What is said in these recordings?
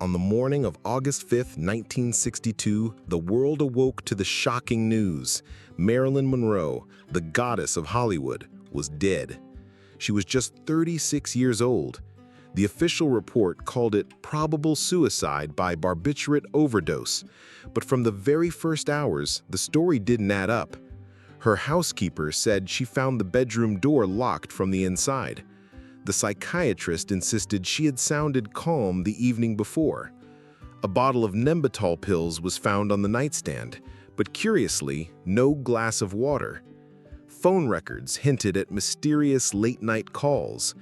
On the morning of August 5th, 1962, the world awoke to the shocking news. Marilyn Monroe, the goddess of Hollywood, was dead. She was just 36 years old. The official report called it probable suicide by barbiturate overdose. But from the very first hours, the story didn't add up. Her housekeeper said she found the bedroom door locked from the inside. The psychiatrist insisted she had sounded calm the evening before. A bottle of Nembutal pills was found on the nightstand, but curiously, no glass of water. Phone records hinted at mysterious late-night calls,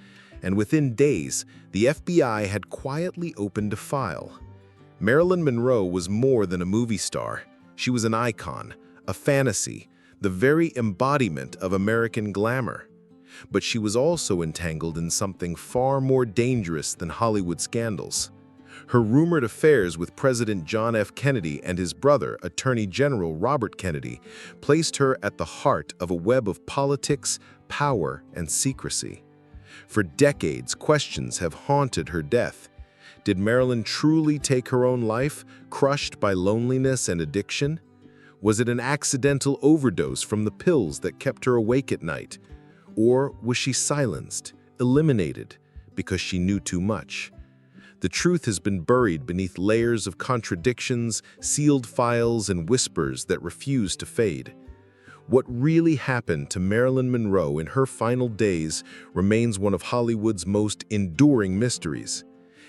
and within days, the FBI had quietly opened a file. Marilyn Monroe was more than a movie star. She was an icon, a fantasy, the very embodiment of American glamour. But she was also entangled in something far more dangerous than Hollywood scandals. Her rumored affairs with President John F. Kennedy and his brother, Attorney General Robert Kennedy, placed her at the heart of a web of politics, power, and secrecy. For decades, questions have haunted her death. Did Marilyn truly take her own life, crushed by loneliness and addiction? Was it an accidental overdose from the pills that kept her awake at night? Or was she silenced, eliminated, because she knew too much? The truth has been buried beneath layers of contradictions, sealed files, and whispers that refuse to fade. What really happened to Marilyn Monroe in her final days remains one of Hollywood's most enduring mysteries.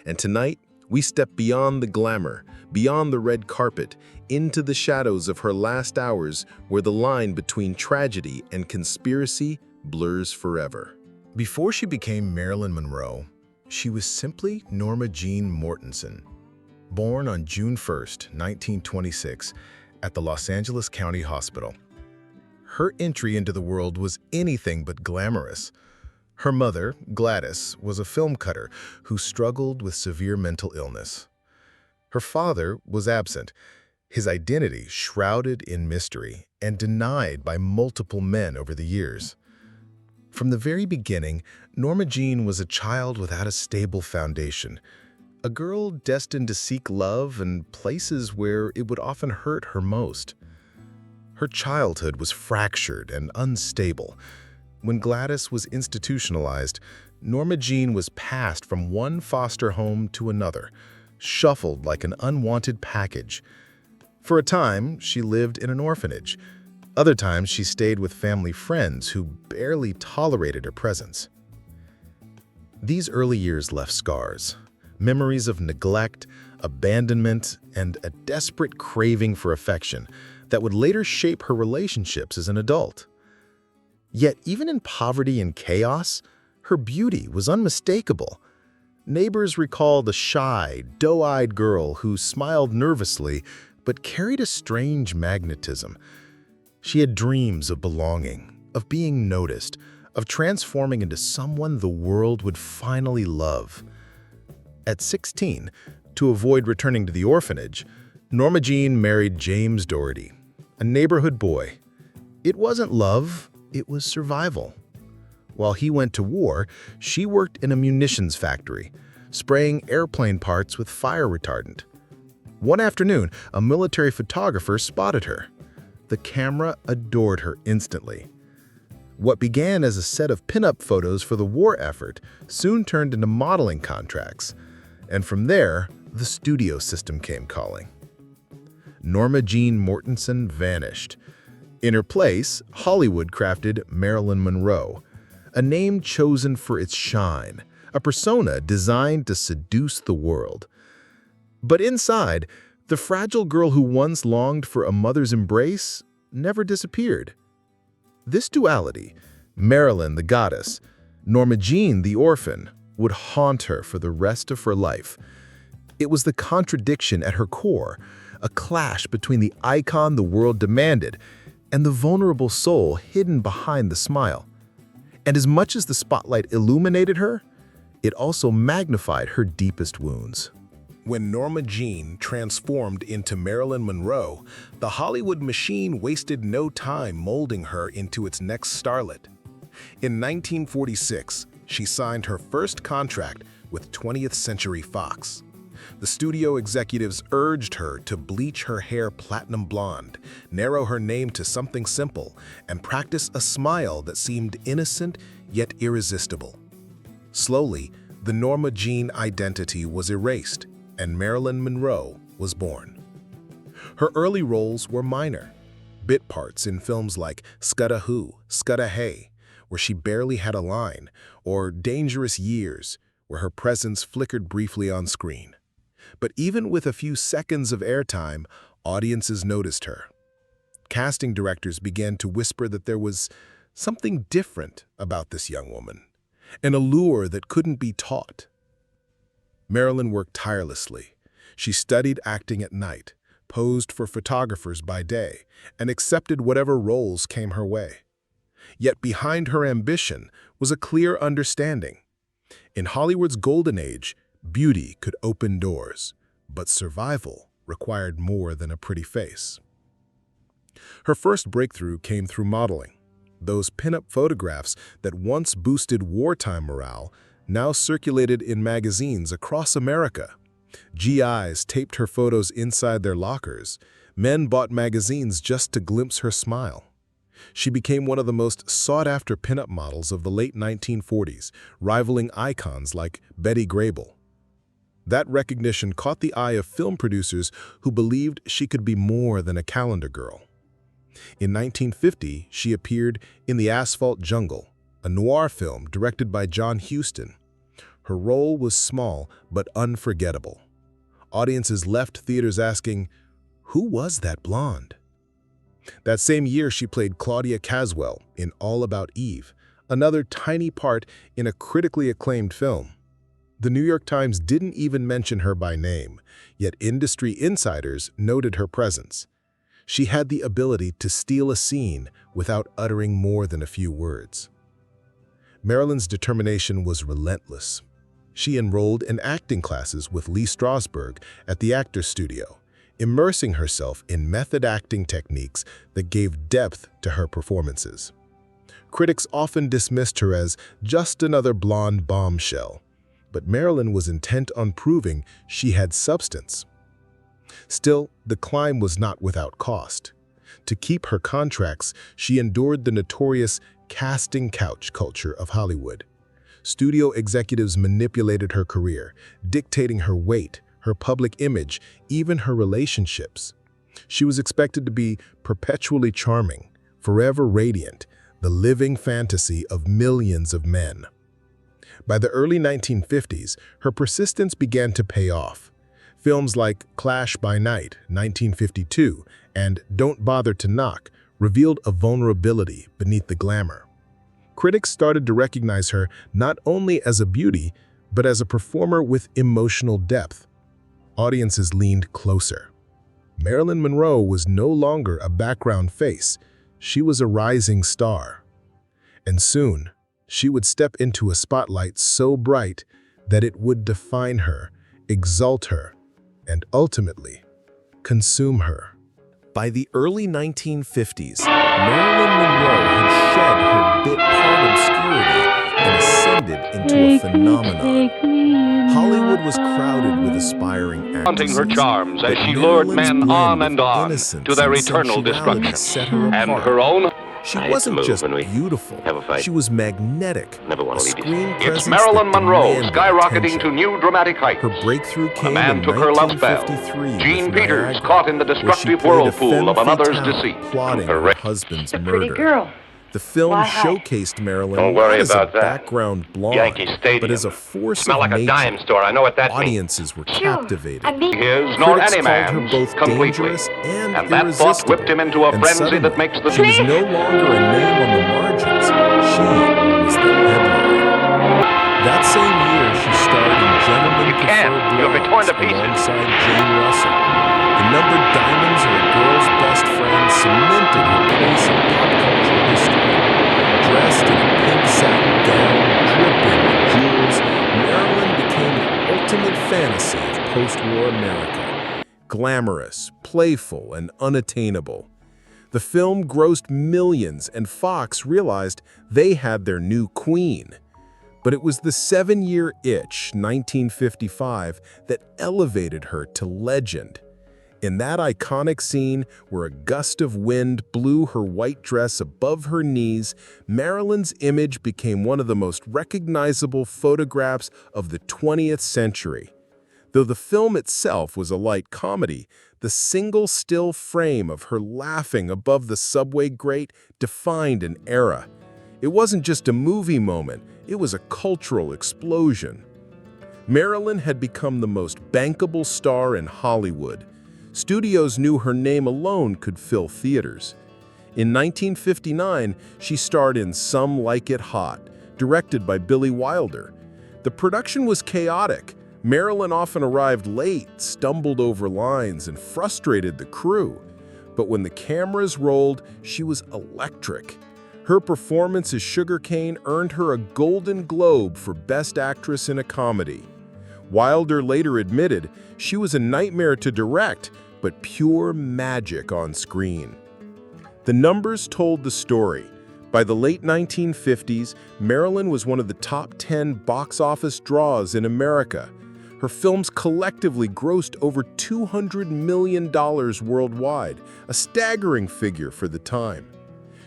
And tonight, we step beyond the glamour, beyond the red carpet, into the shadows of her last hours where the line between tragedy and conspiracy blurs forever. Before she became Marilyn Monroe, she was simply Norma Jeane Mortensen. Born on June 1st, 1926, at the Los Angeles County Hospital. Her entry into the world was anything but glamorous. Her mother, Gladys, was a film cutter who struggled with severe mental illness. Her father was absent, his identity shrouded in mystery and denied by multiple men over the years. From the very beginning, Norma Jeane was a child without a stable foundation, a girl destined to seek love in places where it would often hurt her most. Her childhood was fractured and unstable. When Gladys was institutionalized, Norma Jeane was passed from one foster home to another, shuffled like an unwanted package. For a time, she lived in an orphanage. Other times, she stayed with family friends who barely tolerated her presence. These early years left scars, memories of neglect, abandonment, and a desperate craving for affection that would later shape her relationships as an adult. Yet, even in poverty and chaos, her beauty was unmistakable. Neighbors recall the shy, doe-eyed girl who smiled nervously but carried a strange magnetism. She had dreams of belonging, of being noticed, of transforming into someone the world would finally love. At 16, to avoid returning to the orphanage, Norma Jeane married James Doherty, a neighborhood boy. It wasn't love, it was survival. While he went to war, she worked in a munitions factory, spraying airplane parts with fire retardant. One afternoon, a military photographer spotted her. The camera adored her instantly. What began as a set of pinup photos for the war effort soon turned into modeling contracts, and from there, the studio system came calling. Norma Jeane Mortensen vanished. In her place, Hollywood crafted Marilyn Monroe, a name chosen for its shine, a persona designed to seduce the world. But inside, the fragile girl who once longed for a mother's embrace never disappeared. This duality, Marilyn the goddess, Norma Jeane the orphan, would haunt her for the rest of her life. It was the contradiction at her core, a clash between the icon the world demanded and the vulnerable soul hidden behind the smile. And as much as the spotlight illuminated her, it also magnified her deepest wounds. When Norma Jeane transformed into Marilyn Monroe, the Hollywood machine wasted no time molding her into its next starlet. In 1946, she signed her first contract with 20th Century Fox. The studio executives urged her to bleach her hair platinum blonde, narrow her name to something simple, and practice a smile that seemed innocent yet irresistible. Slowly, the Norma Jeane identity was erased, and Marilyn Monroe was born. Her early roles were minor, bit parts in films like Scudda Who, Scudda Hey, where she barely had a line, or Dangerous Years, where her presence flickered briefly on screen. But even with a few seconds of airtime, audiences noticed her. Casting directors began to whisper that there was something different about this young woman, an allure that couldn't be taught. Marilyn worked tirelessly. She studied acting at night, posed for photographers by day, and accepted whatever roles came her way. Yet behind her ambition was a clear understanding. In Hollywood's golden age, beauty could open doors, but survival required more than a pretty face. Her first breakthrough came through modeling. Those pin-up photographs that once boosted wartime morale now circulated in magazines across America. GIs taped her photos inside their lockers. Men bought magazines just to glimpse her smile. She became one of the most sought-after pin-up models of the late 1940s, rivaling icons like Betty Grable. That recognition caught the eye of film producers who believed she could be more than a calendar girl. In 1950, she appeared in The Asphalt Jungle, a noir film directed by John Huston. Her role was small but unforgettable. Audiences left theaters asking, "Who was that blonde?" That same year, she played Claudia Caswell in All About Eve, another tiny part in a critically acclaimed film. The New York Times didn't even mention her by name, yet industry insiders noted her presence. She had the ability to steal a scene without uttering more than a few words. Marilyn's determination was relentless. She enrolled in acting classes with Lee Strasberg at the Actors Studio, immersing herself in method acting techniques that gave depth to her performances. Critics often dismissed her as just another blonde bombshell, but Marilyn was intent on proving she had substance. Still, the climb was not without cost. To keep her contracts, she endured the notorious casting couch culture of Hollywood. Studio executives manipulated her career, dictating her weight, her public image, even her relationships. She was expected to be perpetually charming, forever radiant, the living fantasy of millions of men. By the early 1950s, her persistence began to pay off. Films like Clash by Night, 1952, and Don't Bother to Knock revealed a vulnerability beneath the glamour. Critics started to recognize her not only as a beauty, but as a performer with emotional depth. Audiences leaned closer. Marilyn Monroe was no longer a background face. She was a rising star. And soon, she would step into a spotlight so bright that it would define her, exalt her, and ultimately, consume her. By the early 1950s, Marilyn Monroe had shed her bit part obscurity and ascended into a phenomenon. Hollywood was crowded with aspiring actresses. Haunting her charms as she lured men on and on to their eternal destruction. And her own... She wasn't just beautiful, she was magnetic. A screen presence It's Marilyn that Monroe demanded skyrocketing attention. to new dramatic heights. Her breakthrough A came man in took her love spell. 1953 Jean with Peters Niagara, caught in the where she destructive played a whirlpool femme of another's fatale, deceit. plotting her husband's A pretty murder. girl. The film Why hide? showcased Marilyn Don't worry not as about a that. background blonde, Yankee Stadium. but as a force Smell of like a nature. dime store, I know what that means. Audiences were captivated. I mean, His nor Critics any called her man's both completely. dangerous and that thought irresistible. whipped him into a And frenzy suddenly, that makes the... she was no longer a name on the margins. She was the headline. That same year, she starred in Gentlemen You can't. Prefer You'll be torn to Blondes pieces. alongside Jane Russell. The numbered diamonds are a girl's best friend cemented her place in pop culture history. Dressed in a pink satin gown, dripping with jewels, Marilyn became the ultimate fantasy of post-war America. Glamorous, playful, and unattainable. The film grossed millions, and Fox realized they had their new queen. But it was the 7-year itch, 1955, that elevated her to legend. In that iconic scene where a gust of wind blew her white dress above her knees, Marilyn's image became one of the most recognizable photographs of the 20th century. Though the film itself was a light comedy, the single still frame of her laughing above the subway grate defined an era. It wasn't just a movie moment, it was a cultural explosion. Marilyn had become the most bankable star in Hollywood. Studios knew her name alone could fill theaters. In 1959, she starred in Some Like It Hot, directed by Billy Wilder. The production was chaotic. Marilyn often arrived late, stumbled over lines, and frustrated the crew. But when the cameras rolled, she was electric. Her performance as Sugarcane earned her a Golden Globe for Best Actress in a Comedy. Wilder later admitted she was a nightmare to direct, but pure magic on screen. The numbers told the story. By the late 1950s, Marilyn was one of the top 10 box office draws in America. Her films collectively grossed over $200 million worldwide, a staggering figure for the time.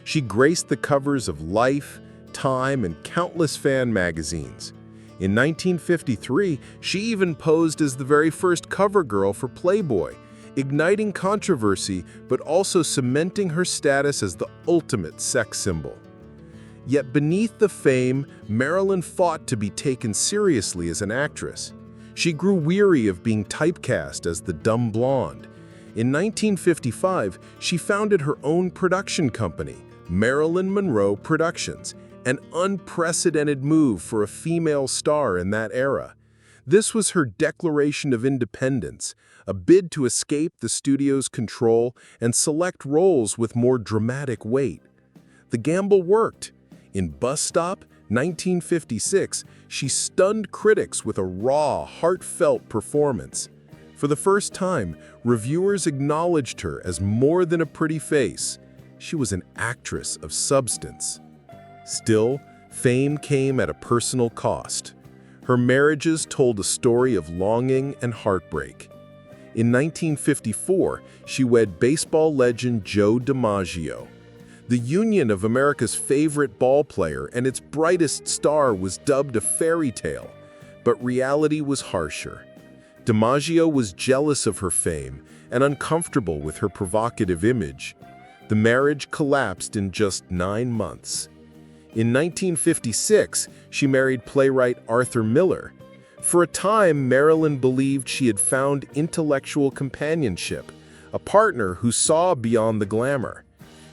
She graced the covers of Life, Time, and countless fan magazines. In 1953, she even posed as the very first cover girl for Playboy, igniting controversy but also cementing her status as the ultimate sex symbol. Yet beneath the fame, Marilyn fought to be taken seriously as an actress. She grew weary of being typecast as the dumb blonde. In 1955, she founded her own production company, Marilyn Monroe Productions, an unprecedented move for a female star in that era. This was her declaration of independence, a bid to escape the studio's control and select roles with more dramatic weight. The gamble worked. In Bus Stop, 1956, she stunned critics with a raw, heartfelt performance. For the first time, reviewers acknowledged her as more than a pretty face. She was an actress of substance. Still, fame came at a personal cost. Her marriages told a story of longing and heartbreak. In 1954, she wed baseball legend Joe DiMaggio. The union of America's favorite ball player and its brightest star was dubbed a fairy tale, but reality was harsher. DiMaggio was jealous of her fame and uncomfortable with her provocative image. The marriage collapsed in just 9 months. In 1956, she married playwright Arthur Miller. For a time, Marilyn believed she had found intellectual companionship, a partner who saw beyond the glamour.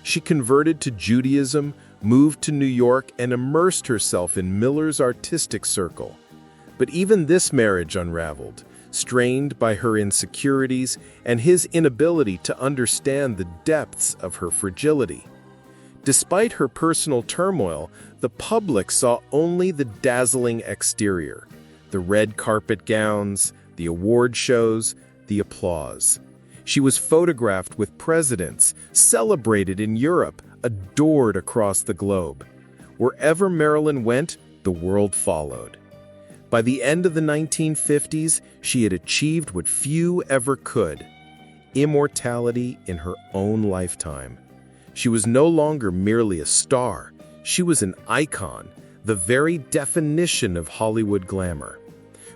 She converted to Judaism, moved to New York, and immersed herself in Miller's artistic circle. But even this marriage unraveled, strained by her insecurities and his inability to understand the depths of her fragility. Despite her personal turmoil, the public saw only the dazzling exterior, the red carpet gowns, the award shows, the applause. She was photographed with presidents, celebrated in Europe, adored across the globe. Wherever Marilyn went, the world followed. By the end of the 1950s, she had achieved what few ever could: immortality in her own lifetime. She was no longer merely a star. She was an icon, the very definition of Hollywood glamour.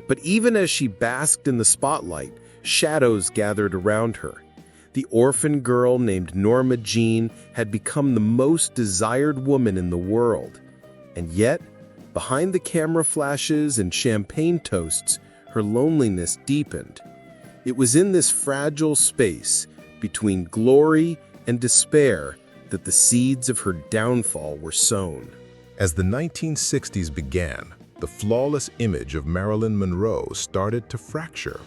But even as she basked in the spotlight, shadows gathered around her. The orphan girl named Norma Jeane had become the most desired woman in the world. And yet, behind the camera flashes and champagne toasts, her loneliness deepened. It was in this fragile space, between glory and despair, that the seeds of her downfall were sown. As the 1960s began, the flawless image of Marilyn Monroe started to fracture.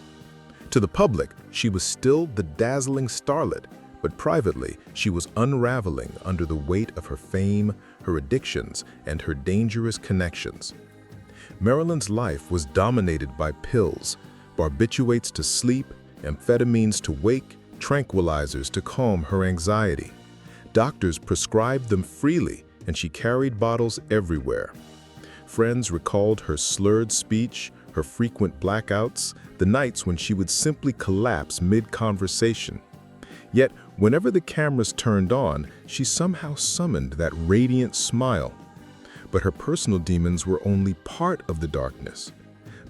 To the public, she was still the dazzling starlet, but privately, she was unraveling under the weight of her fame, her addictions, and her dangerous connections. Marilyn's life was dominated by pills, barbiturates to sleep, amphetamines to wake, tranquilizers to calm her anxiety. Doctors prescribed them freely, and she carried bottles everywhere. Friends recalled her slurred speech, her frequent blackouts, the nights when she would simply collapse mid-conversation. Yet, whenever the cameras turned on, she somehow summoned that radiant smile. But her personal demons were only part of the darkness.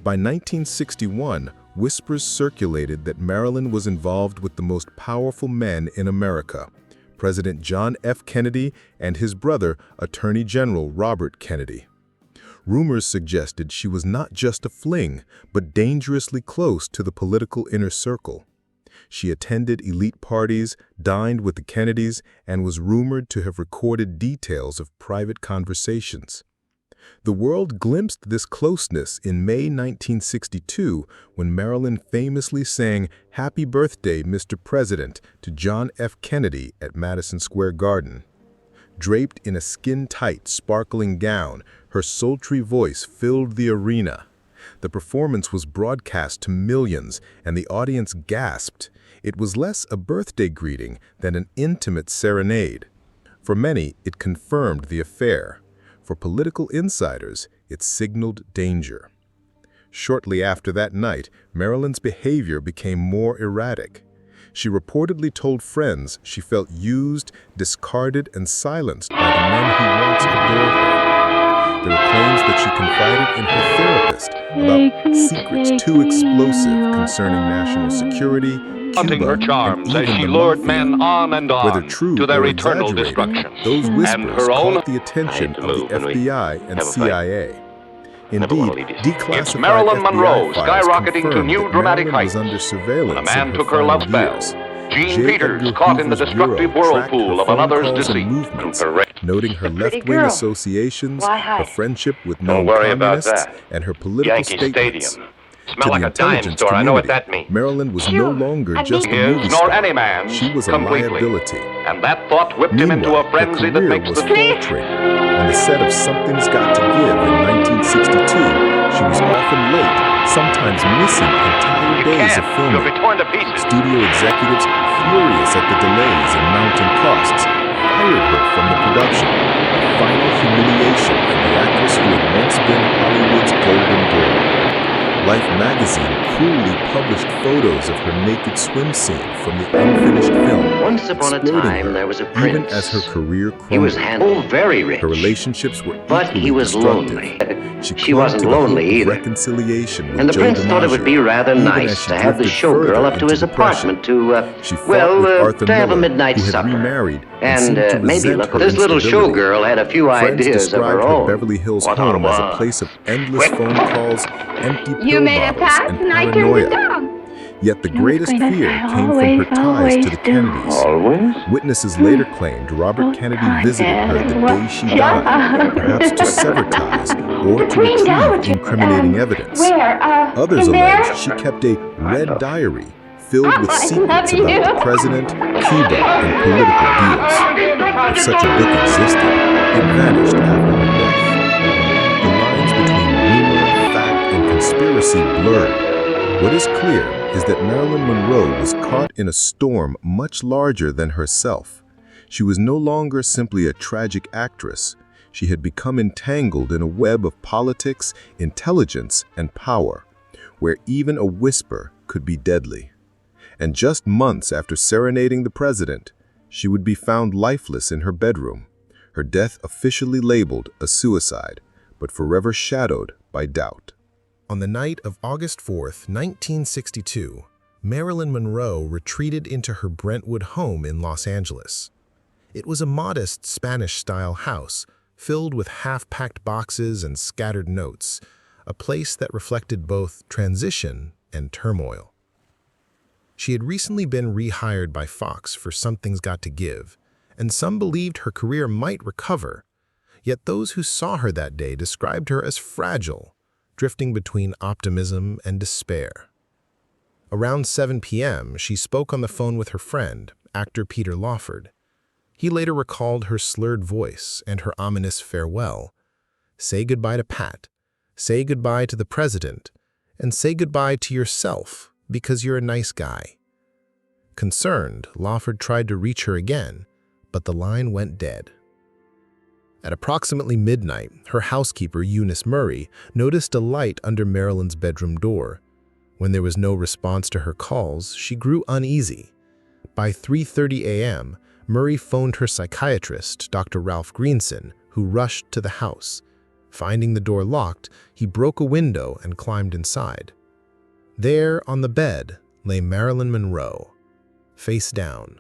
By 1961, whispers circulated that Marilyn was involved with the most powerful men in America, President John F. Kennedy and his brother, Attorney General Robert Kennedy. Rumors suggested she was not just a fling, but dangerously close to the political inner circle. She attended elite parties, dined with the Kennedys, and was rumored to have recorded details of private conversations. The world glimpsed this closeness in May 1962 when Marilyn famously sang "Happy Birthday, Mr. President" to John F. Kennedy at Madison Square Garden. Draped in a skin-tight, sparkling gown, her sultry voice filled the arena. The performance was broadcast to millions, and the audience gasped. It was less a birthday greeting than an intimate serenade. For many, it confirmed the affair. For political insiders, it signaled danger. Shortly after that night, Marilyn's behavior became more erratic. She reportedly told friends she felt used, discarded, and silenced by the men who once adored her. There were claims that she confided in her therapist about secrets too explosive concerning national security, Haunting Cuba, her charms and as even she the lured mafia. men on and Whether on true to their or eternal exaggerated, destruction. those And whispers her own caught the attention I hate to of the move when we FBI and have a fight. CIA. Never wanna Indeed, leave you. declassified It's Marilyn FBI Monroe files skyrocketing to confirmed new that dramatic Marilyn was heights. under surveillance When a man in took her final love spell, years. Jean J. Peters Edgar caught in the Hoover's destructive bureau tracked whirlpool her of phone another's calls and deceit. movements, Correct. noting her A pretty left-wing girl. associations, Why her hide? friendship with Don't known worry about communists, that. and her political Yankee statements. Stadium. To Smell the like a dime intelligence store. I know what community, that means. Marilyn was no Phew, longer I just a mean- movie His nor star. any man's She was a completely. liability. And that thought whipped him into Meanwhile, a frenzy her that career makes was the faltering. On the set of Something's Got to Give in 1962, she was often late, sometimes missing entire days of You'll be filming. torn to pieces. Studio executives, furious at the delays and mounting costs, fired her from the production. A final humiliation for the actress who had once been Hollywood's golden girl. Life magazine cruelly published photos of her naked swim scene from the unfinished film, Once upon a exploiting time, her, there was a even prince. as her career He was crumbled. very rich. Her relationships were But equally he was destructive. lonely. She She clung wasn't to the lonely hope of either. reconciliation with And the Joe prince thought it would be DiMaggio, rather even as nice she to have the drifted showgirl further up to into his depression. apartment to, She fought with Arthur to have a Miller, midnight who had supper. remarried And seemed to maybe resent look, her this little instability. showgirl had a few Friends ideas of described her her own. Beverly Hills What home as a on place of endless phone calls, empty You pill made a bottles, pass and and I turned it paranoia. down. Yet the I was greatest going to fear say, came from her always, ties to always the do. Kennedys. Always? Witnesses later claimed Robert Kennedy visited her the day she died, perhaps to sever ties or to Cleaned out, retrieve incriminating evidence. Where? Others in there? alleged she kept a red diary filled with I secrets love you. about the president, Cuba, and political deals. If such a book existed, it vanished after her death. The lines between rumor, fact, and conspiracy blurred. What is clear is that Marilyn Monroe was caught in a storm much larger than herself. She was no longer simply a tragic actress. She had become entangled in a web of politics, intelligence, and power, where even a whisper could be deadly. And just months after serenading the president, she would be found lifeless in her bedroom, her death officially labeled a suicide, but forever shadowed by doubt. On the night of August 4th, 1962, Marilyn Monroe retreated into her Brentwood home in Los Angeles. It was a modest Spanish-style house filled with half-packed boxes and scattered notes, a place that reflected both transition and turmoil. She had recently been rehired by Fox for Something's Got to Give, and some believed her career might recover, yet those who saw her that day described her as fragile, drifting between optimism and despair. Around 7 p.m., she spoke on the phone with her friend, actor Peter Lawford. He later recalled her slurred voice and her ominous farewell. Say goodbye to Pat, say goodbye to the president, and say goodbye to yourself because you're a nice guy. Concerned, Lawford tried to reach her again, but the line went dead. At approximately midnight, her housekeeper, Eunice Murray, noticed a light under Marilyn's bedroom door. When there was no response to her calls, she grew uneasy. By 3:30 a.m., Murray phoned her psychiatrist, Dr. Ralph Greenson, who rushed to the house. Finding the door locked, he broke a window and climbed inside. There, on the bed, lay Marilyn Monroe, face down,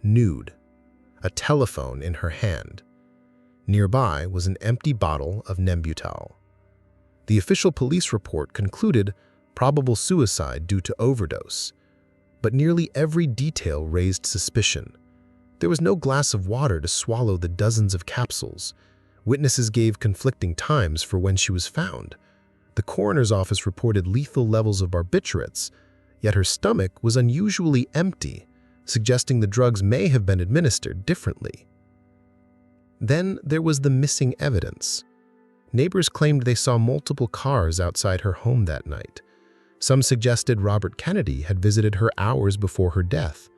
nude, a telephone in her hand. Nearby was an empty bottle of Nembutal. The official police report concluded probable suicide due to overdose, but nearly every detail raised suspicion. There was no glass of water to swallow the dozens of capsules. Witnesses gave conflicting times for when she was found. The coroner's office reported lethal levels of barbiturates, yet her stomach was unusually empty, suggesting the drugs may have been administered differently. Then there was the missing evidence. Neighbors claimed they saw multiple cars outside her home that night. Some suggested Robert Kennedy had visited her hours before her death.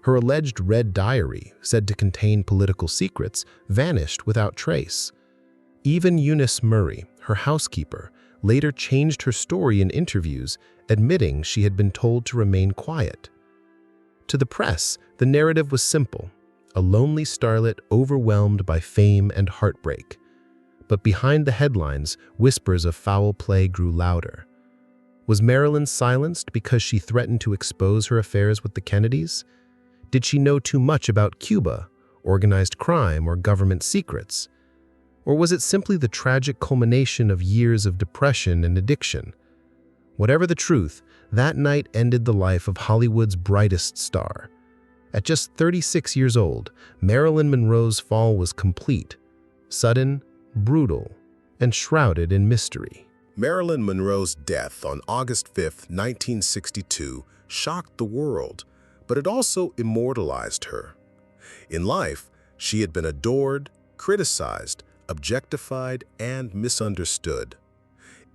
Her alleged red diary, said to contain political secrets, vanished without trace. Even Eunice Murray, her housekeeper, later changed her story in interviews, admitting she had been told to remain quiet. To the press, the narrative was simple: a lonely starlet overwhelmed by fame and heartbreak. But behind the headlines, whispers of foul play grew louder. Was Marilyn silenced because she threatened to expose her affairs with the Kennedys? Did she know too much about Cuba, organized crime, or government secrets? Or was it simply the tragic culmination of years of depression and addiction? Whatever the truth, that night ended the life of Hollywood's brightest star. At just 36 years old, Marilyn Monroe's fall was complete, sudden, brutal, and shrouded in mystery. Marilyn Monroe's death on August 5, 1962, shocked the world, but it also immortalized her. In life, she had been adored, criticized, objectified, and misunderstood.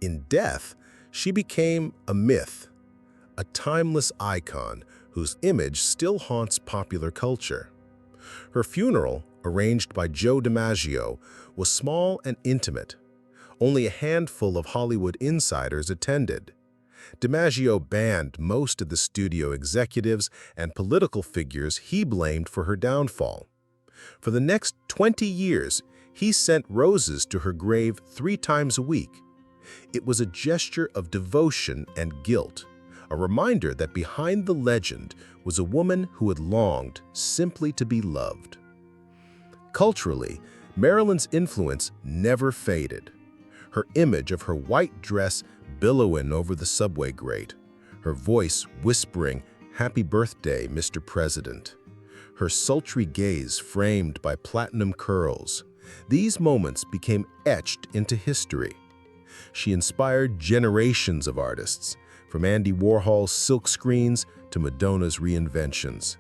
In death, she became a myth, a timeless icon whose image still haunts popular culture. Her funeral, arranged by Joe DiMaggio, was small and intimate. Only a handful of Hollywood insiders attended. DiMaggio banned most of the studio executives and political figures he blamed for her downfall. For the next 20 years, he sent roses to her grave 3 times a week. It was a gesture of devotion and guilt, a reminder that behind the legend was a woman who had longed simply to be loved. Culturally, Marilyn's influence never faded. Her image of her white dress billowing over the subway grate, her voice whispering, "Happy birthday, Mr. President," her sultry gaze framed by platinum curls. These moments became etched into history. She inspired generations of artists, from Andy Warhol's silk screens to Madonna's reinventions.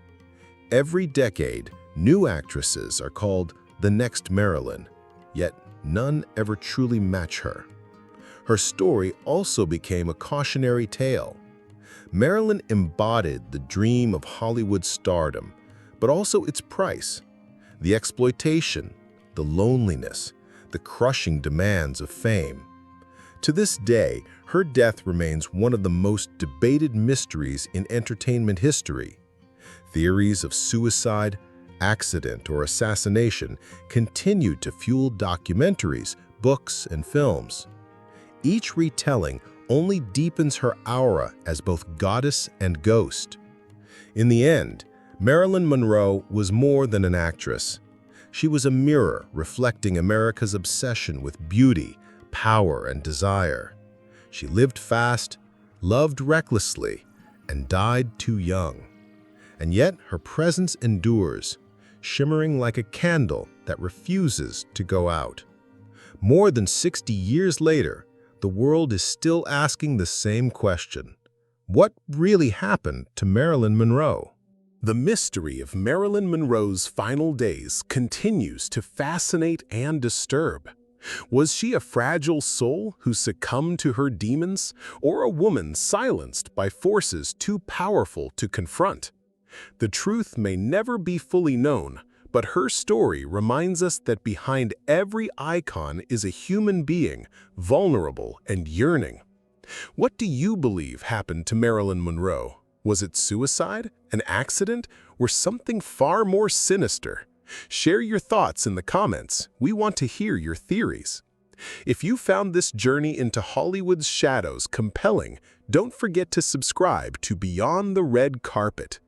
Every decade, new actresses are called the next Marilyn, yet none ever truly match her. Her story also became a cautionary tale. Marilyn embodied the dream of Hollywood stardom, but also its price: the exploitation, the loneliness, the crushing demands of fame. To this day, her death remains one of the most debated mysteries in entertainment history. Theories of suicide, accident, or assassination continue to fuel documentaries, books, and films. Each retelling only deepens her aura as both goddess and ghost. In the end, Marilyn Monroe was more than an actress. She was a mirror reflecting America's obsession with beauty, power, and desire. She lived fast, loved recklessly, and died too young. And yet her presence endures, shimmering like a candle that refuses to go out. More than 60 years later, the world is still asking the same question: what really happened to Marilyn Monroe? The mystery of Marilyn Monroe's final days continues to fascinate and disturb. Was she a fragile soul who succumbed to her demons, or a woman silenced by forces too powerful to confront? The truth may never be fully known, But her story reminds us that behind every icon is a human being, vulnerable and yearning. What do you believe happened to Marilyn Monroe? Was it suicide, an accident, or something far more sinister? Share your thoughts in the comments. We want to hear your theories. If you found this journey into Hollywood's shadows compelling, don't forget to subscribe to Beyond the Red Carpet.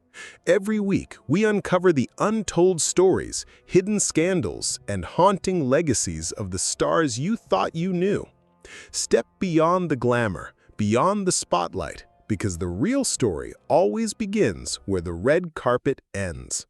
Every week, we uncover the untold stories, hidden scandals, and haunting legacies of the stars you thought you knew. Step beyond the glamour, beyond the spotlight, because the real story always begins where the red carpet ends.